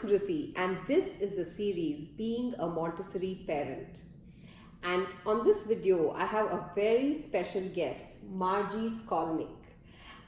Smruti, and this is the series Being a Montessori Parent. And on this video, I have a very special guest, Margie Skolnick.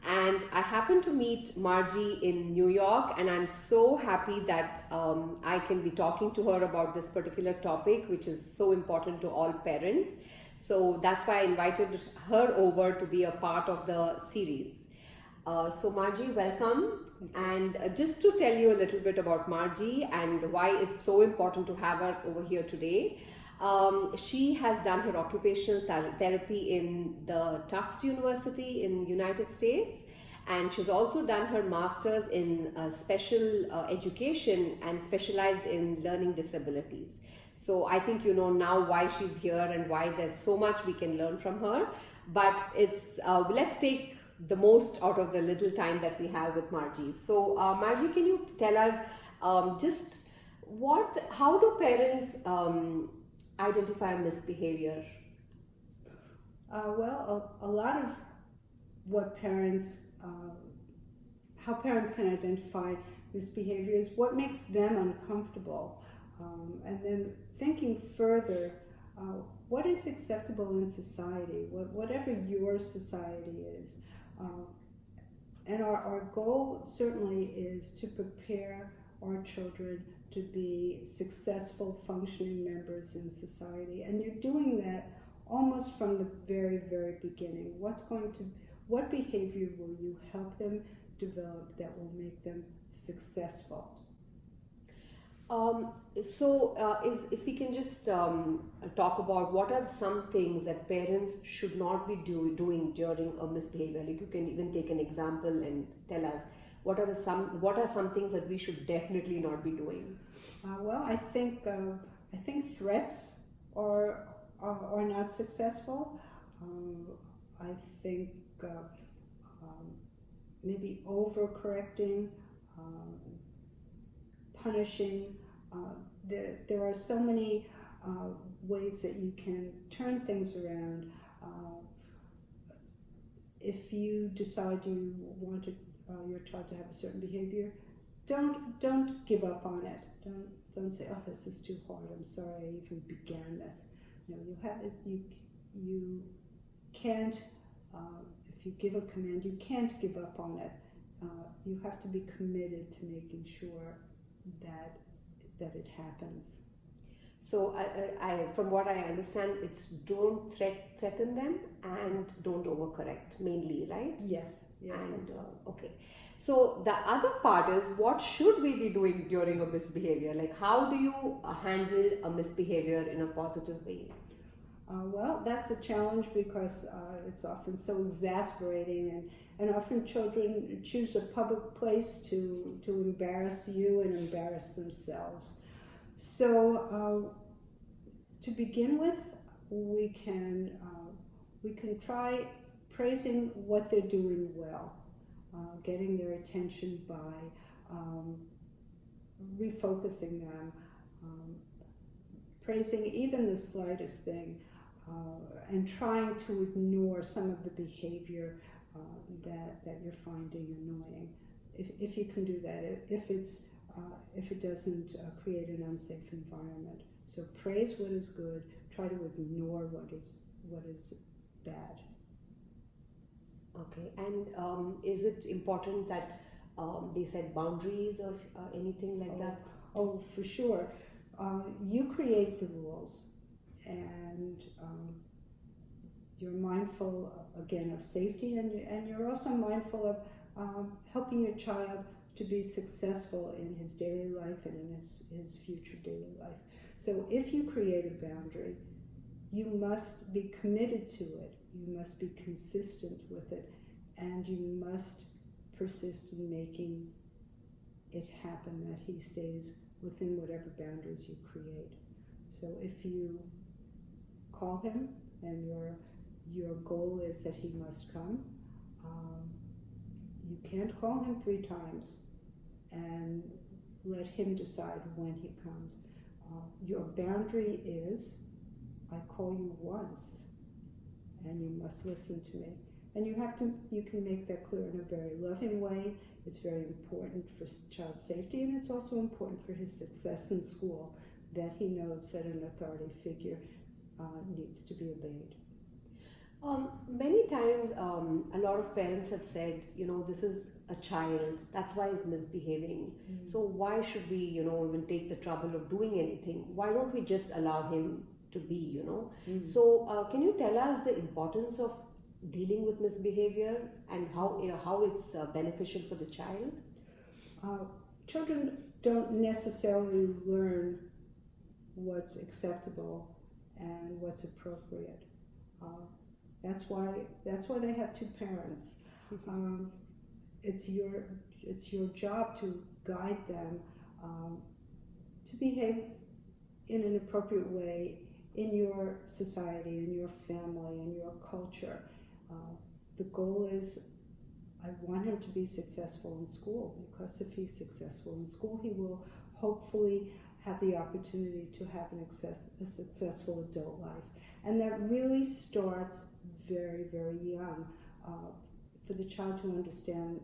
And I happened to meet Margie in New York, and I'm so happy that I can be talking to her about this particular topic, which is so important to all parents. So that's why I invited her over to be a part of the series. So Margie, welcome. And just to tell you a little bit about Margie and why it's so important to have her over here today. She has done her occupational therapy in the Tufts University in United States, and she's also done her master's in special education and specialized in learning disabilities. So I think you know now why she's here and why there's so much we can learn from her. But it's let's take the most out of the little time that we have with Margie. So Margie, can you tell us just how do parents identify misbehavior? Well, a lot of what parents, how parents can identify misbehavior is what makes them uncomfortable. And then thinking further, what is acceptable in society, whatever your society is. And our goal certainly is to prepare our children to be successful, functioning members in society. And you're doing that almost from the very, very beginning. What behavior will you help them develop that will make them successful? If we can just talk about what are some things that parents should not be doing during a misbehavior. Like you can even take an example and tell us what are some things that we should definitely not be doing. Well, I think threats are not successful. I think maybe overcorrecting, punishing. There are so many ways that you can turn things around. If you decide you want your child to have a certain behavior, don't give up on it. Don't say, oh, this is too hard. I'm sorry I even began this. You know, you can't. If you give a command, you can't give up on it. You have to be committed to making sure that it happens. So I from what I understand, it's don't threaten them and don't overcorrect mainly, right? Yes. And okay. So the other part is, what should we be doing during a misbehavior? Like how do you handle a misbehavior in a positive way? Well, that's a challenge because it's often so exasperating, and often children choose a public place to embarrass you and embarrass themselves. So to begin with, we can try praising what they're doing well, getting their attention by refocusing them, praising even the slightest thing, and trying to ignore some of the behavior that you're finding annoying. If you can do that, if it doesn't create an unsafe environment. So praise what is good, try to ignore what is bad. Okay, and is it important that they set boundaries or anything like that? Oh, for sure. You create the rules, and you're mindful again of safety, and you're also mindful of helping your child to be successful in his daily life and in his future daily life. So if you create a boundary, you must be committed to it, you must be consistent with it, and you must persist in making it happen, that he stays within whatever boundaries you create. So if you call him and your goal is that he must come, you can't call him 3 times and let him decide when he comes. Your boundary is, I call you once, and you must listen to me. And you can make that clear in a very loving way. It's very important for child safety, and it's also important for his success in school that he knows that an authority figure needs to be obeyed. Many times, a lot of parents have said, this is a child, that's why he's misbehaving. So why should we, even take the trouble of doing anything? Why don't we just allow him to be, So can you tell us the importance of dealing with misbehavior and how it's beneficial for the child? Children don't necessarily learn what's acceptable and what's appropriate. That's why they have two parents. It's your job to guide them to behave in an appropriate way in your society, in your family, in your culture. The goal is, I want him to be successful in school, because if he's successful in school, he will hopefully have the opportunity to have a successful adult life. And that really starts very, very young, for the child to understand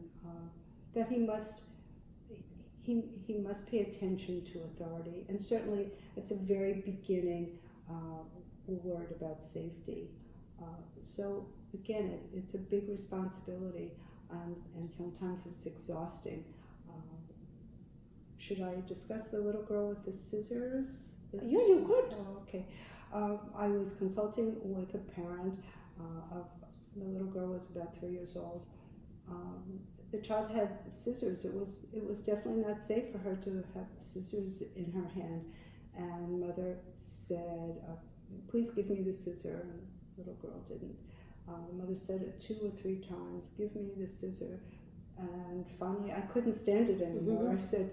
that he must pay attention to authority, and certainly at the very beginning, we're worried about safety. So again, it's a big responsibility, and sometimes it's exhausting. Should I discuss the little girl with the scissors? Yeah, you could. Oh, okay. I was consulting with a parent of the little girl was about 3 years old. The child had scissors. It was definitely not safe for her to have scissors in her hand. And mother said, "Please give me the scissor." And the little girl didn't. Mother said it 2 or 3 times, "Give me the scissor." And finally, I couldn't stand it anymore. I said,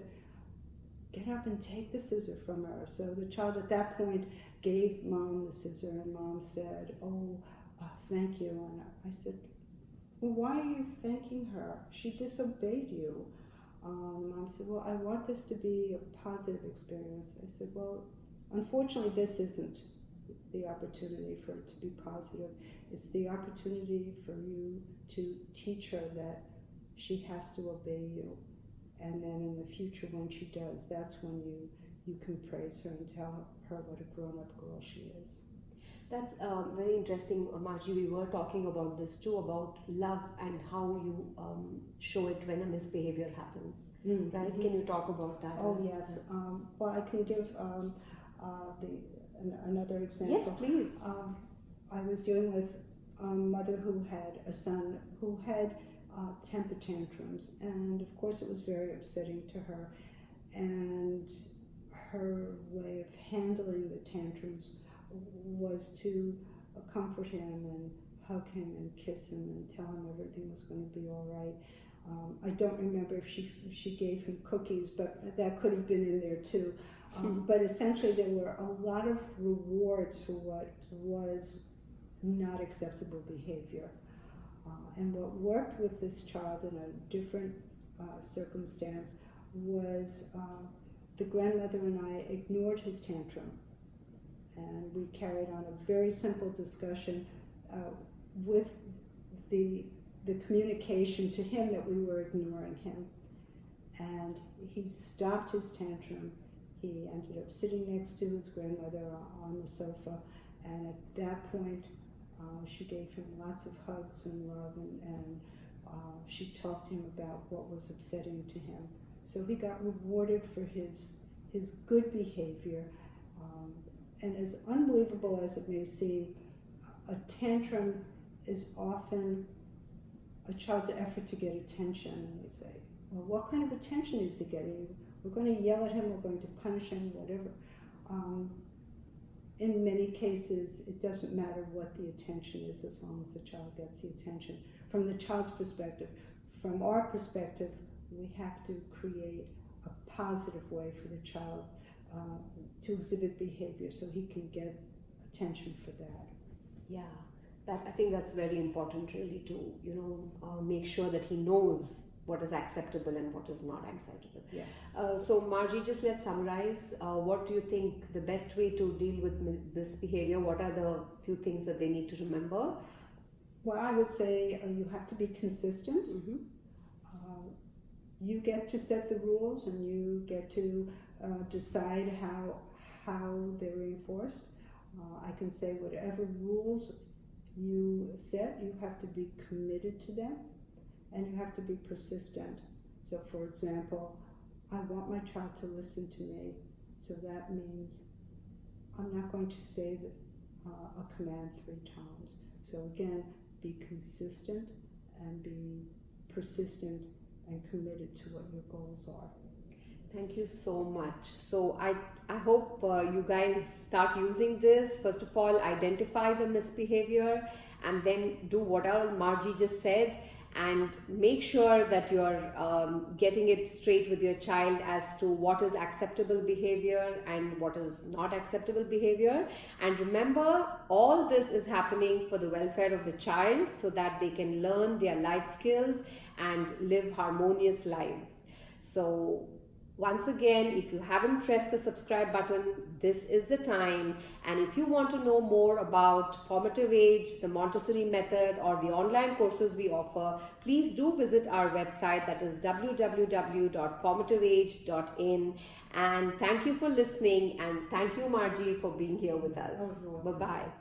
"Get up and take the scissor from her." So the child at that point gave Mom the scissor, and Mom said, "Thank you." And I said, "Well, why are you thanking her? She disobeyed you." Mom said, "Well, I want this to be a positive experience." I said, "Well, unfortunately, this isn't the opportunity for it to be positive. It's the opportunity for you to teach her that she has to obey you. And then in the future, when she does, that's when you can praise her and tell her what a grown-up girl she is." That's very interesting, Margie. We were talking about this too, about love and how you show it when a misbehavior happens, right? Can you talk about that? Oh, yes. Well, I can give another example. Yes, please. I was dealing with a mother who had a son who had temper tantrums, and of course it was very upsetting to her, and her way of handling the tantrums was to comfort him and hug him and kiss him and tell him everything was going to be all right. I don't remember if she gave him cookies, but that could have been in there too. But essentially there were a lot of rewards for what was not acceptable behavior. And what worked with this child in a different circumstance was the grandmother and I ignored his tantrum. And we carried on a very simple discussion with the communication to him that we were ignoring him. And he stopped his tantrum. He ended up sitting next to his grandmother on the sofa. And at that point, she gave him lots of hugs and love, and she talked to him about what was upsetting to him. So he got rewarded for his good behavior. And as unbelievable as it may seem, a tantrum is often a child's effort to get attention. And we say, well, what kind of attention is he getting? We're going to yell at him, we're going to punish him, whatever. In many cases, it doesn't matter what the attention is as long as the child gets the attention. From the child's perspective, from our perspective, we have to create a positive way for the child to exhibit behavior so he can get attention for that. Yeah, I think that's very important, really, to make sure that he knows what is acceptable and what is not acceptable. Yes. So Margie, just let's summarize. What do you think the best way to deal with this behavior? What are the few things that they need to remember? Well, I would say you have to be consistent. you get to set the rules and you get to decide how they're enforced. I can say whatever rules you set, you have to be committed to them and you have to be persistent. So for example, I want my child to listen to me, so that means I'm not going to say a command 3 times. So again, be consistent and be persistent and committed to what your goals are. Thank you so much. So I hope you guys start using this. First of all, identify the misbehavior and then do what Margie just said, and make sure that you're getting it straight with your child as to what is acceptable behavior and what is not acceptable behavior. And remember, all this is happening for the welfare of the child so that they can learn their life skills and live harmonious lives. So once again, if you haven't pressed the subscribe button, this is the time. And if you want to know more about formative age, the Montessori method, or the online courses we offer, please do visit our website, that is www.formativeage.in. And thank you for listening, and thank you, Margie, for being here with us. Oh, you're welcome. Bye-bye.